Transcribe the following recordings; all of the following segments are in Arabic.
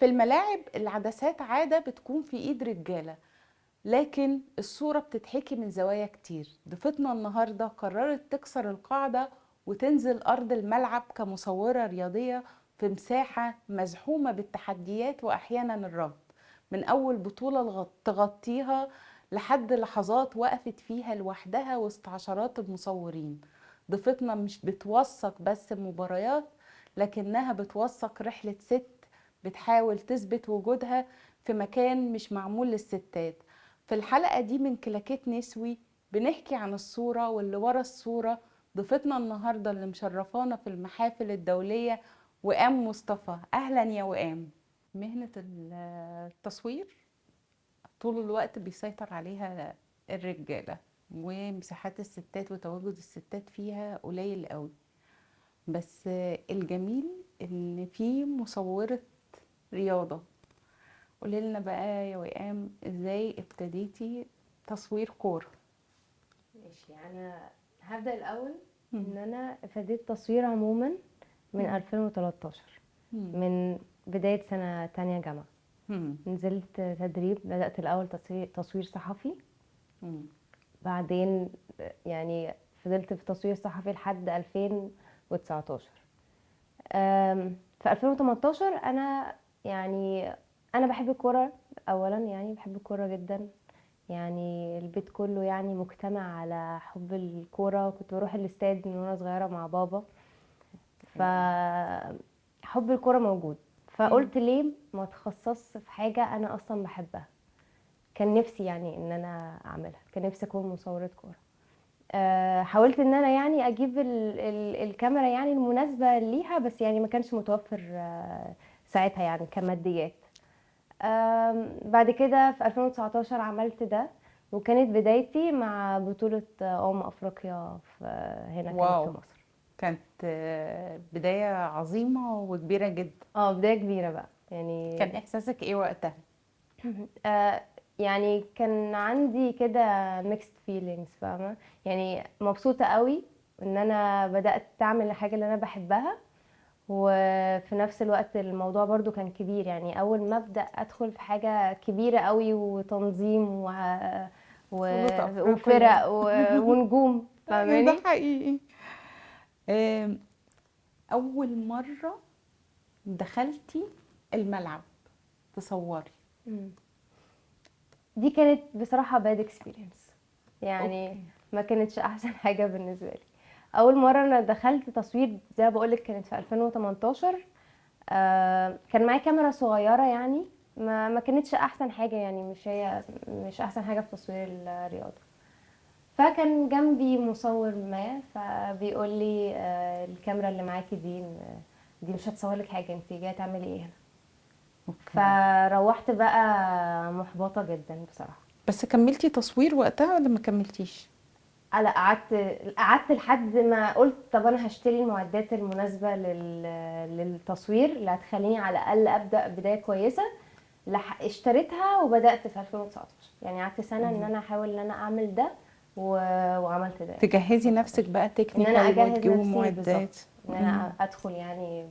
في الملاعب العدسات عادة بتكون في ايد رجالة، لكن الصورة بتتحكي من زوايا كتير. ضيفتنا النهاردة قررت تكسر القاعدة وتنزل أرض الملعب كمصورة رياضية في مساحة مزحومة بالتحديات وأحيانا الرفض. من أول بطولة تغطيها لحد لحظات وقفت فيها لوحدها وسط عشرات المصورين. ضيفتنا مش بتوثق بس مباريات، لكنها بتوثق رحلة ست بتحاول تثبت وجودها في مكان مش معمول للستات. في الحلقة دي من كلاكيت نسوي بنحكي عن الصورة واللي ورا الصورة. ضيفتنا النهاردة اللي مشرفانا في المحافل الدولية وئام مصطفى. أهلا يا وئام. مهنة التصوير طول الوقت بيسيطر عليها الرجالة، ومساحات الستات وتواجد الستات فيها قليل قوي، بس الجميل ان في مصورة رياضة. قولي لنا بقى يا وئام، ازاي ابتديتي تصوير كورة؟ ماشي، انا هبدأ الاول مم. ان انا ابتديت تصوير عموما من مم. 2013، مم. من بداية سنة تانية جامعة. مم. نزلت تدريب، بدأت الاول تصوير صحفي. مم. بعدين يعني فضلت في تصوير صحفي لحد 2019. في 2018 انا يعني انا بحب الكورة اولا، يعني بحب الكورة جدا. يعني البيت كله يعني مجتمع على حب الكورة، وكنت بروح الاستاد من وانا صغيرة مع بابا، فحب الكورة موجود. مم. فقلت ليه ما اتخصص في حاجة انا اصلا بحبها. كان نفسي يعني ان انا اعملها، كان نفسي اكون مصورة كورة. حاولت ان انا يعني اجيب الكاميرا يعني المناسبة ليها، بس يعني ما كانش متوفر ساعتها يعني كماديات. بعد كده في 2019 عملت ده، وكانت بدايتي مع بطولة أفريقيا في هنا كانت في واو، مصر. كانت بداية عظيمة وكبيرة جدا. بداية كبيرة بقى يعني. كان احساسك ايه وقتها؟ آه، يعني كان عندي كده mixed feelings، فاهمة؟ يعني مبسوطة قوي ان انا بدأت اعمل الحاجة اللي انا بحبها، وفي نفس الوقت الموضوع برضو كان كبير. يعني اول ما ابدا ادخل في حاجه كبيره قوي وتنظيم بطولة أفريقيا. وفرق ونجوم، أيوة ده فاهماني؟ حقيقي. آم، أول مرة دخلتي الملعب تصوري؟ مم. دي كانت بصراحه bad experience، يعني اوكي. ما كانتش احسن حاجه بالنسبه لي. اول مره انا دخلت تصوير زي ما بقولك كانت في 2018. كان معايا كاميرا صغيره، يعني ما كانتش احسن حاجه، يعني مش احسن حاجه في تصوير الرياضه. فكان جنبي مصور ما، فبيقول لي الكاميرا اللي معاكي دي مش هتصور لك حاجه، انت جايه تعملي ايه هنا؟ اوكي، فروحت بقى محبطه جدا بصراحه. بس كملتي تصوير وقتها ولا ما كملتيش؟ لا، قعدت لحد ما قلت طب انا هشتري المعدات المناسبه للتصوير اللي هتخليني على الاقل ابدا بدايه كويسه. اشتريتها وبدات في 2019، يعني قعدت سنه ان مم. انا احاول ان انا اعمل ده وعملت ده يعني في تجهزي نفسك 2019. بقى ان انا تكنيكال اجهز وتجيبوا نفسي معدات. بالظبط، ان انا ادخل يعني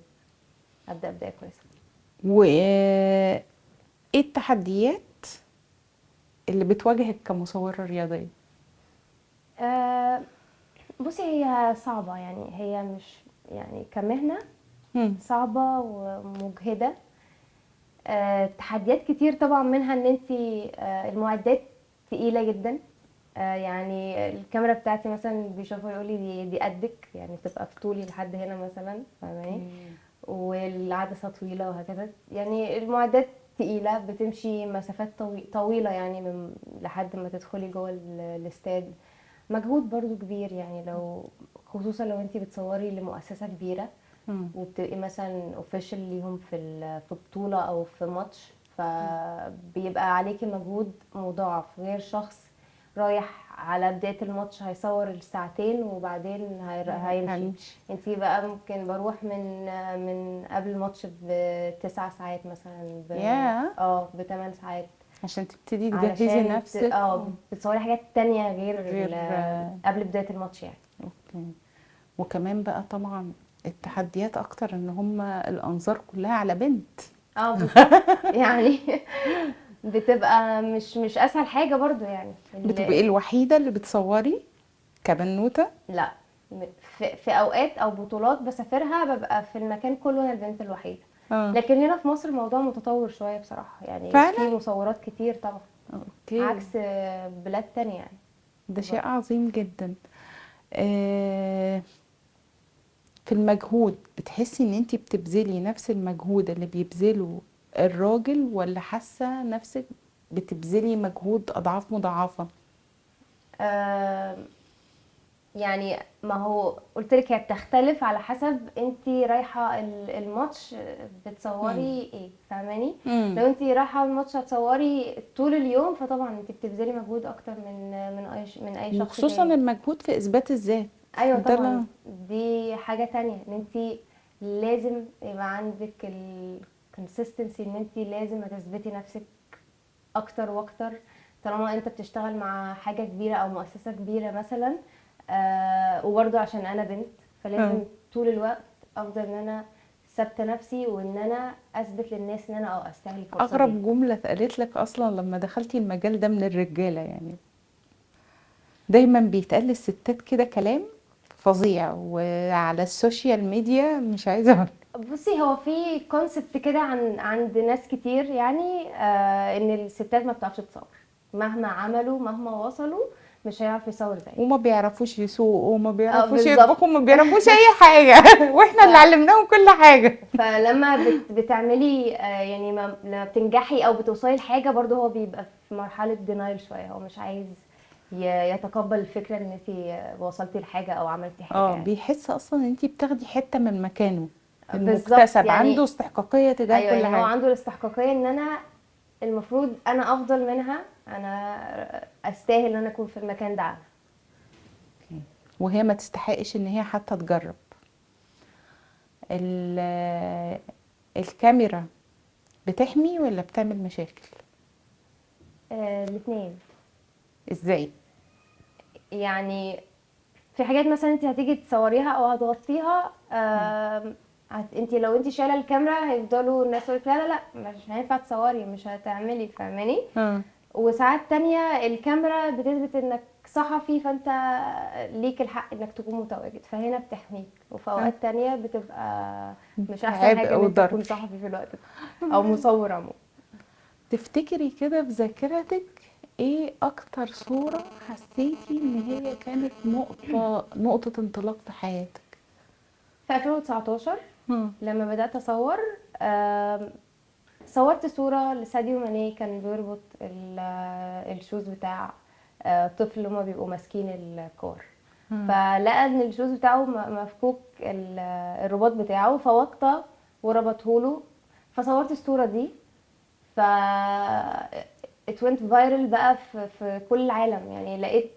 ابدا بدايه كويسه. وايه التحديات اللي بتواجهك كمصورة رياضية؟ أه بصي، هي صعبه، يعني هي مش يعني كمهنه مم. صعبه ومجهده. تحديات كتير طبعا، منها ان انت المعدات تقيله جدا. يعني الكاميرا بتاعتي مثلا بيشوفوا يقول لي دي قدك، يعني بتبقى في طولي لحد هنا مثلا، فاهماني؟ اوكي. والعدسه طويله وهكذا. يعني المعدات تقيله، بتمشي مسافات طويله، يعني لحد ما تدخلي جوه الاستاد. مجهود برضو كبير، يعني خصوصا لو انت بتصوري لمؤسسه كبيره، مم. وبتبقي مثلا اوفيشال ليهم في بطولة او في ماتش، فبيبقى عليكي مجهود مضاعف، غير شخص رايح على بداية الماتش هيصور الساعتين وبعدين هيمشي. هنمشي. انتي بقى ممكن بروح من قبل الماتش ب9 ساعات مثلا، يا ب8 ساعات، عشان تبتدي تجهزي علشان نفسك بتصوري حاجات تانية غير غير قبل بداية الماتش يعني. اوكي. وكمان بقى طبعا التحديات اكتر ان هم الانظار كلها على بنت. بالظبط يعني. بتبقى مش اسهل حاجه برضو يعني بتبقي الوحيدة اللي بتصوري كبنوتة؟ لا، في اوقات او بطولات بسافرها ببقى في المكان كله انا البنت الوحيده. اه لكن هنا في مصر الموضوع متطور شويه بصراحه، يعني في فعلا. مصورات كتير طبعا، اوكي، عكس بلاد تانية يعني. ده شيء عظيم جدا. آه، في المجهود بتحسي ان انتي بتبذلي نفس المجهود اللي بيبذله الراجل، ولا حاسة نفسك بتبذلي مجهود اضعاف مضاعفة؟ آه، يعني ما هو قلت لك هي بتختلف على حسب انتي رايحه الماتش مم. بتصوري ايه، فاهماني؟ مم. لو انتي رايحه الماتش هتصوري طول اليوم فطبعا انتي بتبذلي مجهود اكتر من اي شخص وخصوصا تاني. المجهود في اثبات الذات. ايوه ده طبعا، لا. دي حاجه تانية، ان انتي لازم يبقى عندك consistency، ان انتي لازم هتثبتي نفسك اكتر واكتر طالما انت بتشتغل مع حاجه كبيره او مؤسسه كبيره مثلا. وبرضه عشان انا بنت اه، فلازم طول الوقت افضل ان انا ثابته نفسي وان انا اثبت للناس ان انا استاهل الفرصه دي. اغرب جملة اتقالت لك اصلا لما دخلتي المجال ده من الرجالة يعني؟ دايما بيتقال للستات كده كلام فظيع، وعلى السوشيال ميديا مش عايزة اقول. بصي، هو في كونسبت كده عند ناس كتير يعني، ان الستات ما بتعرفش تصور، مهما عملوا مهما وصلوا مش هيعرف يصور زي. وما بيعرفوش يسوقوا وما بيعرفوش بالظبط. يطبخوا وما بيعرفوش اي حاجة واحنا اللي علمناهم كل حاجة. فلما بتعملي يعني لما بتنجحي او بتوصلي لحاجه برضو هو بيبقى في مرحله دينايل شويه، هو مش عايز يتقبل الفكره ان انت وصلتي لحاجه او عملتي حاجه اه، يعني. بيحس اصلا ان انتي بتاخدي حتة من مكانه بالظبط المكتسب، عنده يعني. استحقاقية تجاه ايوه كل يعني هو حاجة. عنده الاستحقاقيه ان انا المفروض انا افضل منها، انا استاهل ان انا اكون في المكان ده. وهي ما تستحقش ان هي حتى تجرب. الكاميرا بتحمي ولا بتعمل مشاكل؟ الاثنين ازاي؟ يعني. في حاجات مثلا انت هتيجي تصوريها او هتغطيها، انت لو انت شايله الكاميرا هيفضلوا الناس يقولك لا لا لا مش هينفع تصوري، مش هتعملي، فاهماني؟ اه. وساعات تانية الكاميرا بتثبت انك صحفي فانت ليك الحق انك تكون متواجد، فهنا بتحميك. وفي اه، اوقات تانية بتبقى مش احسن حاجة عبء ان انت وضرر. تكون صحفي في الوقت ده او مصور عموما. تفتكري كده بذاكرتك ايه اكتر صورة حسيتي ان هي كانت نقطة انطلاق في حياتك؟ في 2019 مم. لما بدأت اصور، صورت صورة لساديو ماني كان بيربط الشوز بتاع طفل هما بيبقوا ماسكين الكور، مم. فلقى ان الشوز بتاعه مفكوك الرباط بتاعه فوقته وربطه له، فصورت الصورة دي. ف it went viral بقى في كل العالم يعني. لقيت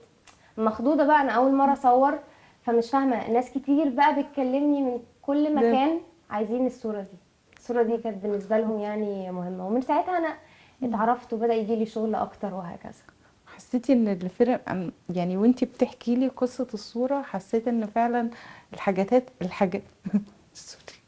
مخضوضة بقى، انا اول مرة اصور فمش فاهمة، ناس كتير بقى بتكلمني من كل ده مكان عايزين الصورة دي. الصورة دي كانت بالنسبة لهم يعني مهمة، ومن ساعتها انا اتعرفت وبدأ يجي لي شغل اكتر وهكذا. حسيتي ان الفرق يعني وانتي بتحكي لي قصة الصورة حسيت ان فعلا الحاجات سوري.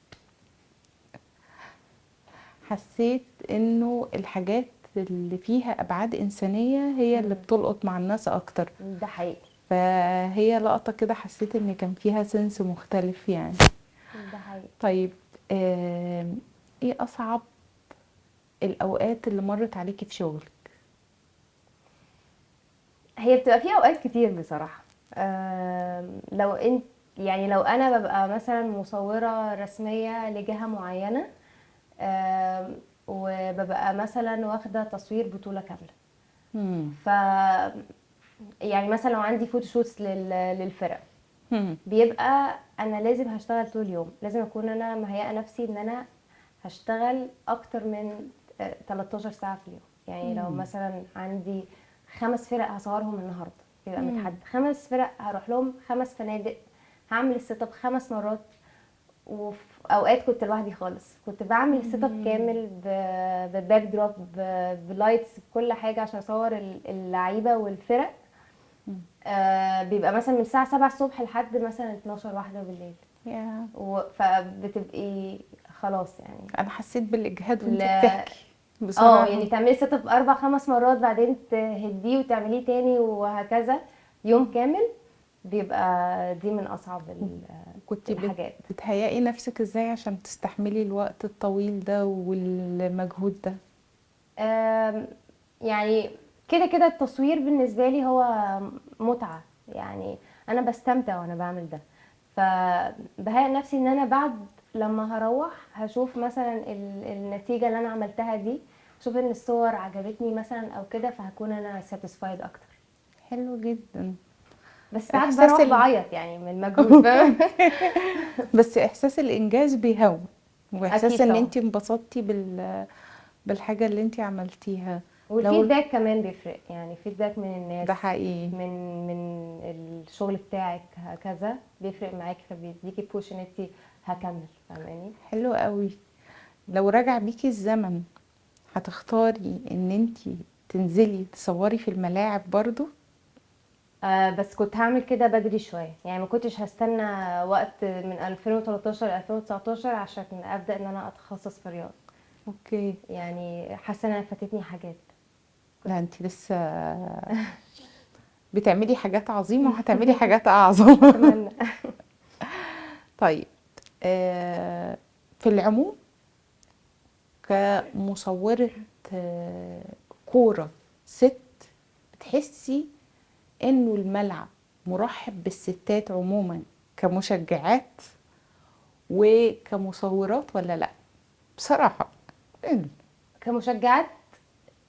حسيت انه الحاجات اللي فيها ابعاد انسانية هي اللي بتلقط مع الناس اكتر. ده حقيقي. فهي لقطة كده حسيت ان كان فيها سنس مختلف يعني. ده حقيقي. طيب، ايه اصعب الاوقات اللي مرت عليكي في شغلك؟ هي بتبقى فيها اوقات كتير بصراحة. لو انت يعني لو انا ببقى مثلا مصورة رسمية لجهة معينة، وببقى مثلا واخدة تصوير بطولة كاملة، مم. ف يعني مثلا لو عندي فوتوشوتس للفرق، مم. بيبقى انا لازم هشتغل طول اليوم، لازم اكون انا مهيئة نفسي ان انا هشتغل اكتر من 13 ساعة في اليوم. يعني لو مم. مثلا عندي 5 فرق هصورهم النهارده يبقى مم. متحدد 5 فرق هروح لهم 5 فنادق، هعمل السيت اب 5 مرات. وفي اوقات كنت لوحدي خالص، كنت بعمل السيت اب كامل بباك دروب بلايتس بكل حاجه عشان اصور اللعيبه والفرق. بيبقى مثلا من الساعه 7 الصبح لحد مثلا 12 واحدة بالليل. يا فبتبقي خلاص يعني. انا حسيت بالاجهاد وانت لا، بتحكي بصراحه. يعني تعملي سيت اب 4 5 مرات، بعدين تهديه وتعمليه تاني وهكذا يوم كامل، بيبقى دي من اصعب كنت الحاجات. بتهيئي نفسك ازاي عشان تستحملي الوقت الطويل ده والمجهود ده؟ آم، يعني كده كده التصوير بالنسبة لي هو متعة، يعني أنا بستمتع وأنا بعمل ده. فبهيأ نفسي إن أنا بعد لما هروح هشوف مثلا النتيجة اللي أنا عملتها دي، شوف إن الصور عجبتني مثلا أو كده، فهكون أنا satisfied أكتر. حلو جدا. بس ساعات احساس بروح بعيط يعني من المجهود، فاهم؟ بس احساس الانجاز بيهون، واحساس أكيد ان طبعا. انت انبسطتي بالحاجه اللي انت عملتيها. لو والفيدباك كمان بيفرق، يعني فيدباك من ده الناس، حقيقي. من الشغل بتاعك هكذا بيفرق معاكي، فبيديكي بوش ان انت هكمل، فاهماني؟ حلو قوي. لو رجع بيكي الزمن هتختاري ان انت تنزلي تصوري في الملاعب برضو؟ بس كنت هعمل كده بدري شويه، يعني ما كنتش هستنى وقت من 2013 ل 2019 عشان ابدا ان انا اتخصص في الرياضه. اوكي. يعني حاسه ان انا فاتتني حاجات. لا انت لسه بتعملي حاجات عظيمة وهتعملي حاجات أعظم. اتمنى. طيب، في العموم كمصورة آه، كورة ست، بتحسي إنه الملعب مرحب بالستات عموما كمشجعات وكمصورات ولا لأ؟ بصراحة إن كمشجعات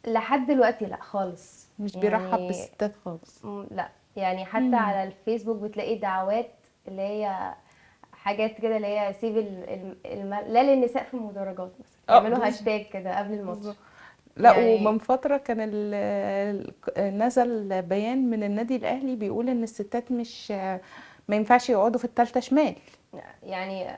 لحد دلوقتي لا خالص. مش بيرحب يعني بالستات خالص. لا، يعني حتى مم. على الفيسبوك بتلاقي دعوات اللي هي حاجات كده، اللي هي سيب لا للنساء في المدرجات مثلا، اه يعملوا بالظبط. هاشتاج كده قبل الماتش. لا، ومن يعني فترة كان نزل بيان من النادي الأهلي بيقول إن الستات مش ما ينفعش يقعدوا في التالتة شمال. يعني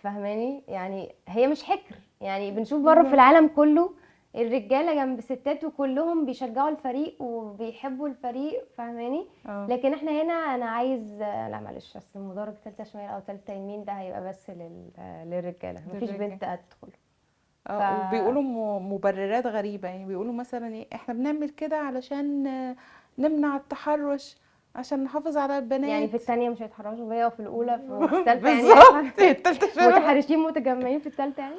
فاهماني، يعني هي مش حكر، يعني بنشوف بره في العالم كله الرجاله جنب الستات وكلهم بيشجعوا الفريق وبيحبوا الفريق، فاهماني؟ اه لكن احنا هنا انا عايز، لا معلش، اصل المدرج تالتة شمال او تالتة يمين ده هيبقى بس للرجاله، مفيش للرجال. بنت هتدخل. ف اه وبيقولوا مبررات غريبة، يعني بيقولوا مثلا ايه، احنا بنعمل كده علشان نمنع التحرش، عشان نحافظ على يعني في البنات. التانية مش هيتحرشوا بيا، وفي الأولى وفي التالتة يعني بالظبط، التالتة شمال. متحرشين متجمعين في التالتة يعني.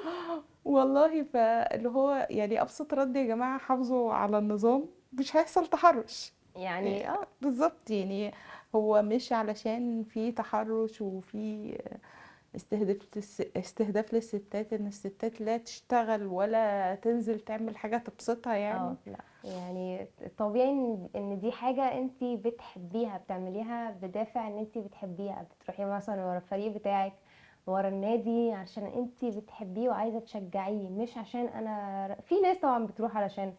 والله فاللي هو يعني ابسط رد، يا جماعة حافظوا على النظام مش هيحصل تحرش. يعني بالظبط يعني. هو مش علشان في تحرش وفي استهداف للستات ان الستات لا تشتغل ولا تنزل تعمل حاجة تبسطها يعني. لا، يعني طبيعي ان دي حاجة انت بتحبيها، بتعمليها بدافع ان انت بتحبيها، بتروحي مثلا ورا الفريق بتاعك، ورا النادي عشان انت بتحبيه وعايزة تشجعيه، مش عشان في ناس طبعا بتروح علشان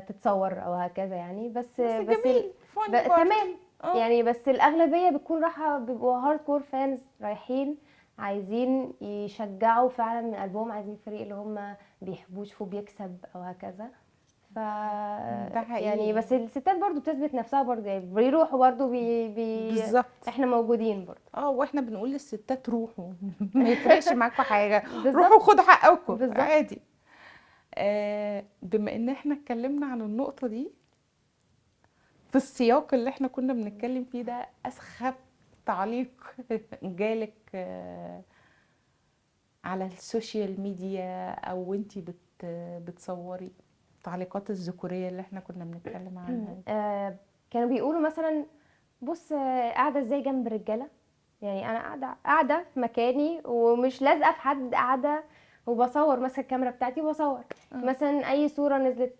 تتصور او هكذا يعني، بس بس بس جميل فاني برضه. تمام. اه يعني بس الأغلبية بتكون رايحة، بيبقوا هارد كور فانز رايحين عايزين يشجعوا فعلا من قلبهم، عايزين الفريق اللي هم بيحبوه يشوفوه بيكسب او هكذا. ف ده يعني حقيقي. بس الستات برضو بتثبت نفسها برضو، يعني بيروحوا برضو بالظبط. احنا موجودين برضو. اه واحنا بنقول للستات روحوا، ما يفرقش معاكم حاجة، روحوا بالظبط. خدوا حقكم بالظبط. عادي. بما ان احنا اتكلمنا عن النقطة دي في السياق اللي احنا كنا بنتكلم فيه ده، اسخف تعليق جالك على السوشيال ميديا او انتي بتصوري، التعليقات الذكورية اللي احنا كنا بنتكلم عنها دي؟ كانوا بيقولوا مثلا بص قاعده ازاي جنب الرجاله، يعني انا قاعده في مكاني ومش لازقه في حد، قاعده وبصور مثلا الكاميرا بتاعتي وبصور. اه مثلا اي صوره نزلت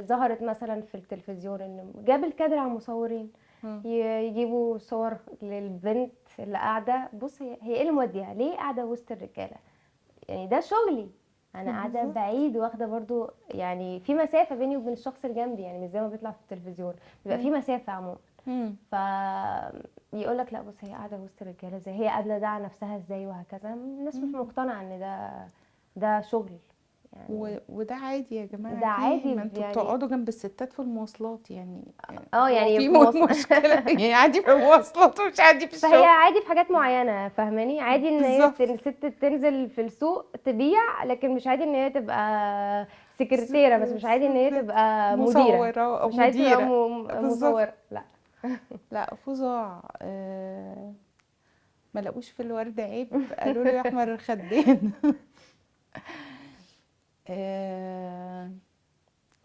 ظهرت مثلا في التلفزيون ان جاب الكادر على المصورين، اه يجيبوا صور للبنت اللي قاعده، بص هي ايه اللي موديها ليه قاعده وسط الرجاله، يعني ده شغلي، انا قاعده بالظبط. بعيد واخده برضو، يعني في مسافه بيني وبين الشخص اللي جنبي، يعني مش زي ما بيطلع في التلفزيون، بيبقى في مسافه عموما. مم. ف يقول لك لا بص هي قاعده وسط الرجاله ازاي، هي قابله ده على نفسها ازاي وهكذا، الناس مش مم. مقتنعه ان ده شغل يعني. وده عادي يا جماعة، ده عادي ما انتوا يعني. بتقعدوا جنب الستات في المواصلات يعني. اه هو يعني في في مصر مشكلة يعني عادي في المواصلات ومش عادي في فهي الشغل. عادي في حاجات معينة، فاهماني؟ عادي ان هي بالظبط. الست تنزل في السوق تبيع، لكن مش عادي ان هي تبقى سكرتيرة، بس مش عادي ان هي ست تبقى مديرة، مصورة أو مش عادي تبقى مديرة. بالظبط. مصورة، لا. لا فظاع. ما لقوش في الورد عيب، قالوا له يا احمر الخدين. آه،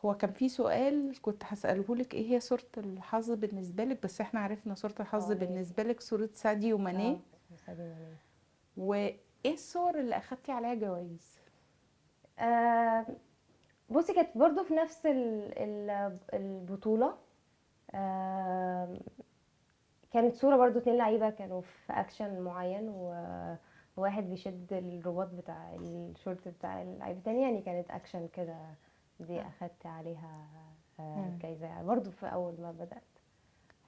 هو كان في سؤال كنت هسأله لك، ايه هي صورة الحظ بالنسبة لك؟ بس احنا عرفنا صورة الحظ اه، هي بالنسبة لك صورة ساديو ماني. ساديو ماني. وايه الصور اللي اخدتي عليها جوائز؟ آه بصي، كانت برضو في نفس البطولة. آه كانت صورة برضو 2 لعيبة كانوا في أكشن معين، وواحد بيشد الرباط بتاع الشورت بتاع اللعيب التاني، يعني كانت أكشن كده. دي أخدت عليها جايزة يعني برضو في أول ما بدأت.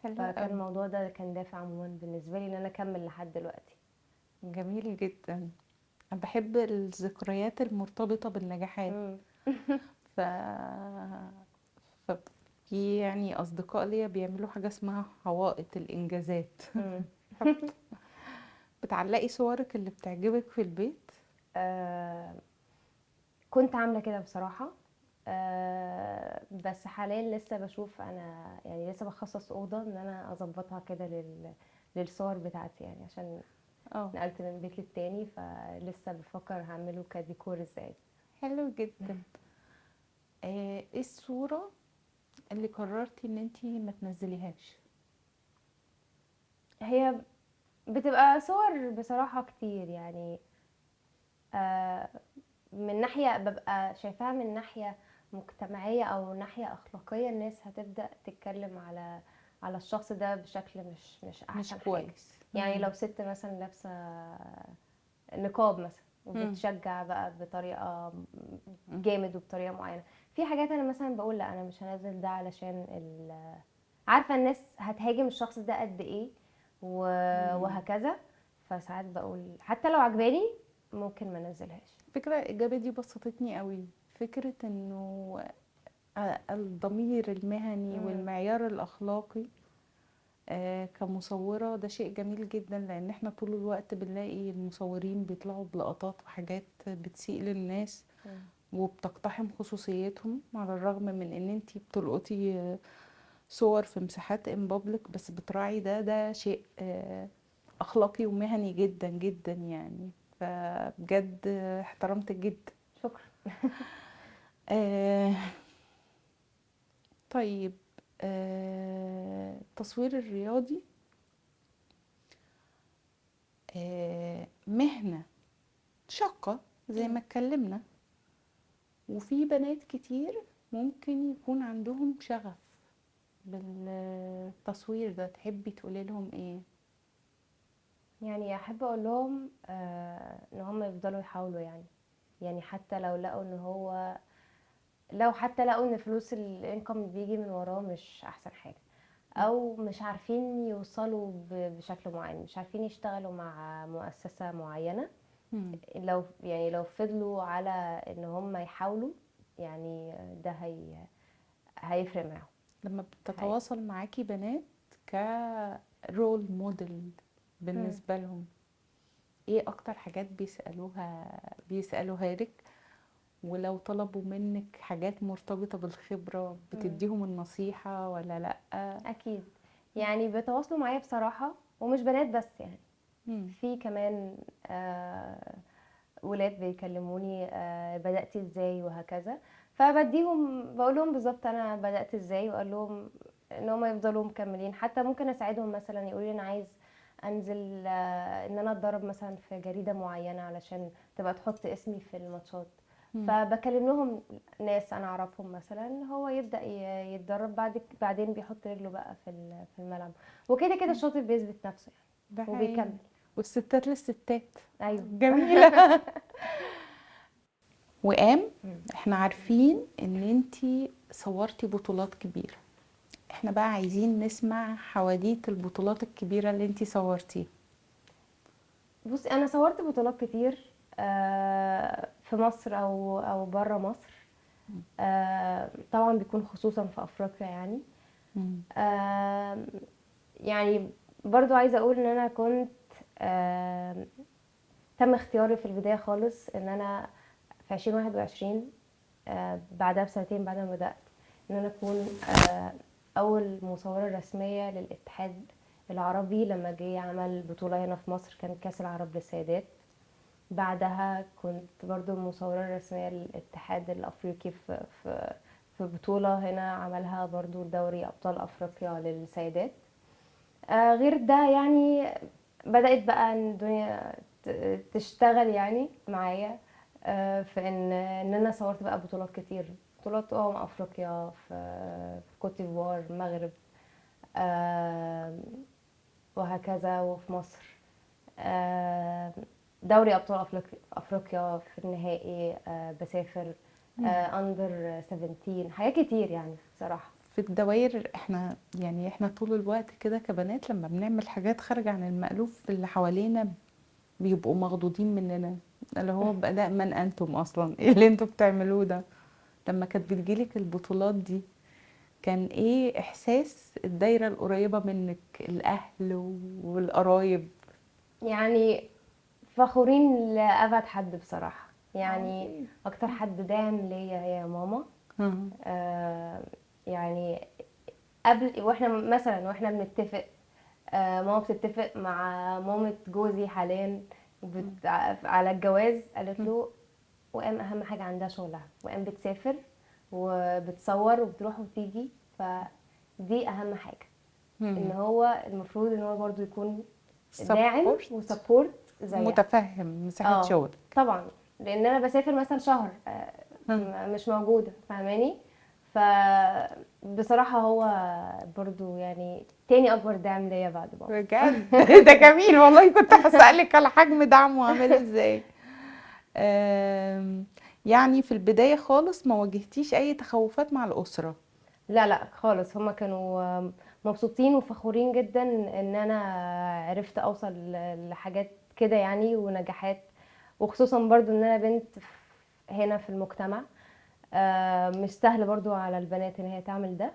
حلو فكان قوي. الموضوع ده كان دافع عموما بالنسبة لي إن أنا أكمل لحد دلوقتي. جميل جدا. انا بحب الذكريات المرتبطة بالنجاحات. مم. ف في يعني اصدقاء ليا بيعملوا حاجة اسمها حوائط الانجازات. مم. بتعلقي صورك اللي بتعجبك في البيت؟ آه، كنت عاملة كده بصراحة. بس حاليا لسه بشوف، انا يعني لسه بخصص اوضه ان انا اظبطها كده للصور بتاعتي، يعني عشان اه نقلت من بيت للتاني، فلسه بفكر هعمله كديكور ازاي. حلو جدا. ايه الصورة اللي قررتي ان انتي ما تنزليهاش؟ هي بتبقى صور بصراحه كتير يعني. آه، من ناحيه ببقى شايفاها من ناحيه مجتمعيه او ناحيه اخلاقيه، الناس هتبدا تتكلم على الشخص ده بشكل مش مش احسن حاجه. كويس. يعني لو ست مثلا لابسه نقاب مثلا مم. وبتشجع بقى بطريقه مم. جامد وبطريقه معينه، في حاجات انا مثلا بقول لا، انا مش هنزل ده علشان عارفه الناس هتهاجم الشخص ده قد ايه مم. وهكذا. فساعات بقول حتى لو عجباني ممكن ما انزلهاش. فكرة الإجابة دي بسطتني قوي. فكرة إنه الضمير المهني مم. والمعيار الأخلاقي كمصورة ده شيء جميل جدا، لأن احنا طول الوقت بنلاقي المصورين بيطلعوا بلقطات وحاجات بتسيء للناس مم. وبتقتحم خصوصيتهم، على الرغم من ان انتي بتلقطي صور في مساحات ان بابليك، بس بتراعي ده شيء اخلاقي ومهني جدا جدا يعني. فبجد احترمتك جدا. شكرا. آه، طيب. التصوير الرياضي مهنة شاقة زي ما اتكلمنا، وفي بنات كتير ممكن يكون عندهم شغف بالتصوير ده. تحبي تقولي لهم ايه؟ يعني احب اقول لهم ان هم يفضلوا يحاولوا يعني حتى لو لقوا ان هو، لو حتى لقوا ان فلوس الانكم اللي بيجي من وراه مش احسن حاجة، او مش عارفين يوصلوا بشكل معين، مش عارفين يشتغلوا مع مؤسسة معينة، مم. لو فضلوا على ان هم يحاولوا، يعني ده هيفرق معاهم. لما هي. بتتواصل معاكي بنات كرول موديل مم. بالنسبة لهم، ايه اكتر حاجات بيسألوها لك؟ ولو طلبوا منك حاجات مرتبطة بالخبرة مم. بتديهم النصيحة ولا لأ؟ اكيد. يعني بيتواصلوا معايا بصراحة، ومش بنات بس يعني، مم. في كمان ولاد بيكلموني بدأتي ازاي وهكذا، بقول لهم بالظبط انا بدأت ازاي، واقول لهم ان هم يفضلوا مكملين. حتى ممكن اساعدهم، مثلا يقولوا لي انا عايز انزل ان انا اتدرب مثلا في جريدة معينة علشان تبقى تحط اسمي في الماتشات، مم. فبكلم لهم ناس انا اعرفهم مثلا، هو يبدأ يتدرب بعدين بيحط رجله بقى في الملعب، وكده كده الشاطر بيثبت نفسه يعني ده حقيقي. وبيكمل. والستات للستات. ايوه. جميلة. وقام مم. احنا عارفين ان انتي صورتي بطولات كبيرة، احنا بقى عايزين نسمع حواديت البطولات الكبيرة اللي انتي صورتيها. بصي، انا صورت بطولات كتير في مصر او بره مصر. طبعا بيكون خصوصا في افريقيا يعني. مم. يعني برضو عايزه اقول ان انا كنت تم اختياري في البدايه خالص ان انا في 2021 بعدها بسنتين بعد ما بدات ان انا اكون اول مصوره رسميه للاتحاد العربي لما جه عمل بطوله هنا في مصر، كان كاس العرب للسيدات. بعدها كنت برضو المصورة الرسمية للاتحاد الأفريقي في بطولة هنا عملها برضو دوري أبطال أفريقيا للسيدات. غير ده يعني بدأت بقى إن الدنيا تشتغل يعني معايا، في إن أنا صورت بقى بطولات كتير، بطولات أفريقيا في كوت ديفوار، المغرب، آه، وهكذا، وفي مصر. آه، دوري ابطال افريقيا في النهائي، بسافر اندر 17، حاجات كتير يعني بصراحه. في الدوائر احنا يعني احنا طول الوقت كده كبنات لما بنعمل حاجات خارجة عن المألوف اللي حوالينا بيبقوا مخضوضين مننا، اللي هو بقى ده من انتم اصلا، ايه اللي انتوا بتعملوه ده. لما كانت بتجيلك البطولات دي كان ايه احساس الدايرة القريبة منك، الاهل والقرايب؟ يعني فخورين لأبعد حد بصراحه يعني. أكيد. اكتر حد داعم ليا هي ماما. اه. آه، يعني قبل واحنا بنتفق، ماما بتتفق مع مامة جوزي حاليا على الجواز، قالت له وقام اهم حاجه عندها شغلها، وقام بتسافر وبتصور وبتروح وتيجي، فدي اهم حاجه. ان هو المفروض ان هو برضو يكون داعم سبورت. وسبورت زيها. متفهم مساحة اه شغلك. طبعا، لان انا بسافر مثلا شهر مم. مش موجوده، فاهماني؟ فبصراحه هو برضو يعني تاني اكبر داعم ليا بعد بجد بابا. ده جميل والله، كنت هسألك على حجم دعمه عامل ازاي. آم، يعني في البداية خالص ما واجهتيش أي تخوفات مع الأسرة؟ لا لا خالص، هما كانوا مبسوطين وفخورين جدا ان انا عرفت اوصل لحاجات كده يعني ونجاحات، وخصوصا برضو ان انا بنت هنا في المجتمع. مش سهل برضو على البنات ان هي تعمل ده.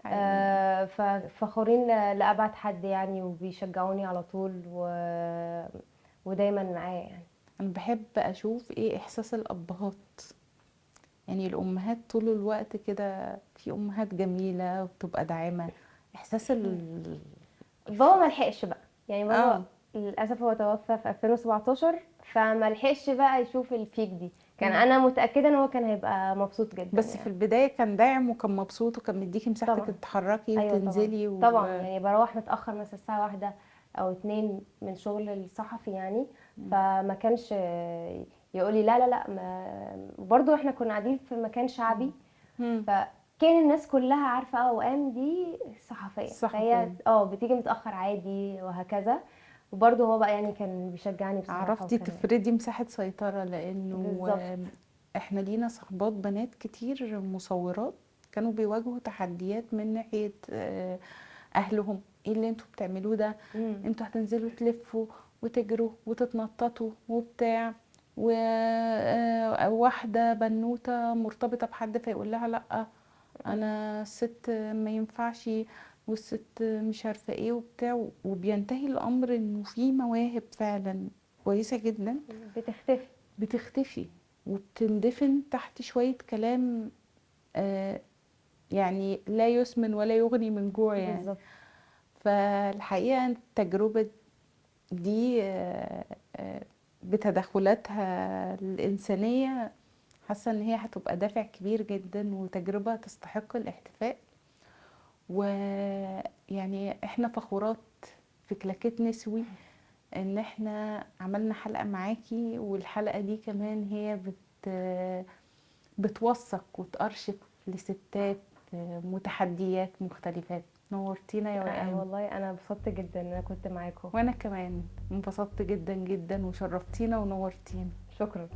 حقيقي. ففخورين لأبعد حد يعني، وبيشجعوني على طول ودايما معايا يعني. أنا بحب أشوف إيه إحساس الأبهات، يعني الأمهات طول الوقت كده، في أمهات جميلة وبتبقى داعمة. إحساس بابا ما لحقش بقى يعني، بابا آه. للاسف هو توفى في 2017، فما لحقش بقى يشوف البيك دي. كان مم. انا متاكده ان هو كان هيبقى مبسوط جدا بس في يعني. البداية كان داعم وكان مبسوط وكان مديكي مساحتك طبعا. تتحركي ايوه طبعا. وتنزلي طبعا يعني بروح متاخر مثلا الساعه 1 او 2 من شغل الصحفي يعني، فما كانش يقولي لا لا لا. برضو احنا كنا قاعدين في مكان شعبي، مم. فكان الناس كلها عارفه وقام دي صحفيه، فهي صحفية. بتيجي متاخر عادي وهكذا. وبرضه هو بقى يعني كان بيشجعني بصراحه عرفتي وكان تفردي مساحة سيطرة، لأنه بالظبط. احنا لينا صحبات بنات كتير مصورات كانوا بيواجهوا تحديات من ناحية أهلهم، ايه اللي انتوا بتعملوه ده، امم. انتوا هتنزلوا تلفوا وتجروا وتتنططوا وبتاع، وواحدة بنوتة مرتبطة بحد فيقول لها لأ انا الست ما ينفعش، والست مش عارفه ايه وبتاع، وبينتهي الامر انه في مواهب فعلا كويسه جدا بتختفي. بتختفي وبتندفن تحت شويه كلام، آه يعني لا يسمن ولا يغني من جوع يعني. بالظبط. فالحقيقه التجربه دي بتدخلاتها الإنسانية حاسة ان هي هتبقى دافع كبير جدا وتجربة تستحق الاحتفاء. ويعني احنا فخورات في كلاكيت نسوي ان احنا عملنا حلقة معاكي، والحلقة دي كمان هي بتوثق وتأرشف لستات متحديات مختلفات. نورتينا يا وئام. والله انا انبسطت جدا ان انا كنت معاكم. وانا كمان انبسطت جدا جدا وشرفتينا ونورتينا. شكرا.